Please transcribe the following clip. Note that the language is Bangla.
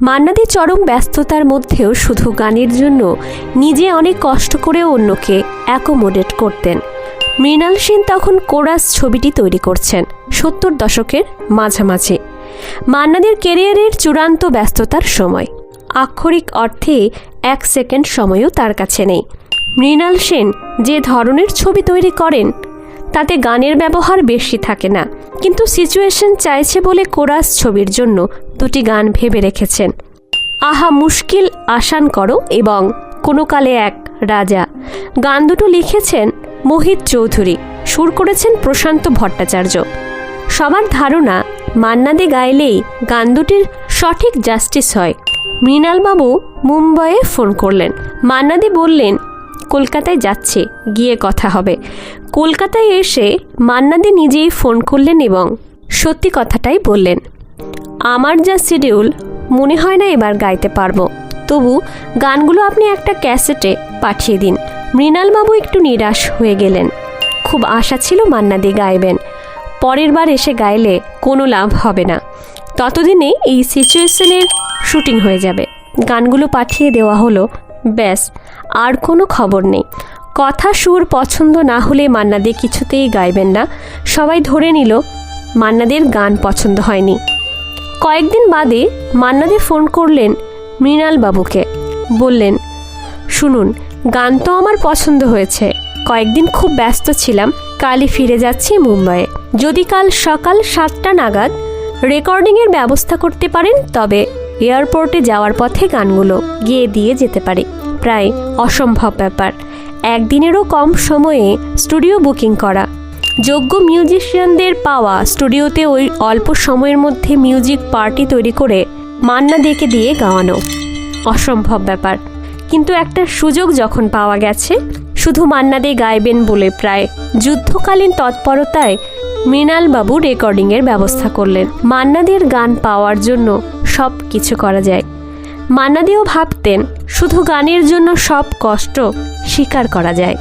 মান্না দে চরম ব্যস্ততার মধ্যেও শুধু গানের জন্য নিজে অনেক কষ্ট করে অন্যকে অ্যাকোমোডেট করতেন। মৃণাল সেন তখন কোরাস ছবিটি তৈরি করছেন 70 দশকের মাঝামাঝি। মান্না দের ক্যারিয়ারের চূড়ান্ত ব্যস্ততার সময়, আক্ষরিক অর্থে 1 সেকেন্ড সময়ও তার কাছে নেই। মৃণাল সেন যে ধরনের ছবি তৈরি করেন তাতে গানের ব্যবহার বেশি থাকে না, কিন্তু সিচুয়েশন চাইছে বলে কোরাস ছবির জন্য 2টি গান ভেবে রেখেছেন। আহা মুশকিল আসান করো এবং কোনো কালে এক রাজা। গান দুটো লিখেছেন মোহিত চৌধুরী, সুর করেছেন প্রশান্ত ভট্টাচার্য। সবার ধারণা মান্না দে গাইলেই গান দুটির সঠিক জাস্টিস হয়। মৃণালবাবু মুম্বাইয়ে ফোন করলেন। মান্না দে বললেন কলকাতায় যাচ্ছে, গিয়ে কথা হবে। কলকাতায় এসে মান্না দে নিজেই ফোন করলেন এবং সত্যি কথাটাই বললেন, আমার যা শিডিউল মনে হয় না এবার গাইতে পারবো, তবু গানগুলো আপনি একটা ক্যাসেটে পাঠিয়ে দিন। মৃণালবাবু একটু নিরাশ হয়ে গেলেন। খুব আশা ছিল মান্না দে গাইবেন, পরের বার এসে গাইলে কোনো লাভ হবে না, ততদিনে এই সিচুয়েশনের শুটিং হয়ে যাবে। গানগুলো পাঠিয়ে দেওয়া হলো, ব্যাস আর কোনো খবর নেই। কথা সুর পছন্দ না হলে মান্না দে কিছুতেই গাইবেন না। সবাই ধরে নিল মান্না দের গান পছন্দ হয়নি। কয়েকদিন বাদে মান্না দে ফোন করলেন মৃণালবাবুকে, বললেন শুনুন, গান তো আমার পছন্দ হয়েছে, কয়েকদিন খুব ব্যস্ত ছিলাম, কালই ফিরে যাচ্ছি মুম্বাইয়ে। যদি কাল সকাল 7টা নাগাদ রেকর্ডিংয়ের ব্যবস্থা করতে পারেন তবে এয়ারপোর্টে যাওয়ার পথে গানগুলো গিয়ে দিয়ে যেতে পারে। প্রায় অসম্ভব ব্যাপার, একদিনেরও কম সময়ে স্টুডিও বুকিং করা, যোগ্য মিউজিশিয়ানদের পাওয়া, স্টুডিওতে ওই অল্প সময়ের মধ্যে মিউজিক পার্টি তৈরি করে মান্না দেকে দিয়ে গাওয়ানো, অসম্ভব ব্যাপার। কিন্তু একটা সুযোগ যখন পাওয়া গেছে, শুধু মান্না দে গাইবেন বলে প্রায় যুদ্ধকালীন তৎপরতায় মৃণালবাবু রেকর্ডিংয়ের ব্যবস্থা করলেন। মান্না দের গান পাওয়ার জন্য সব কিছু করা যায়। মান্না দেও ভাবতেন শুধু গানের জন্য সব কষ্ট স্বীকার করা যায়।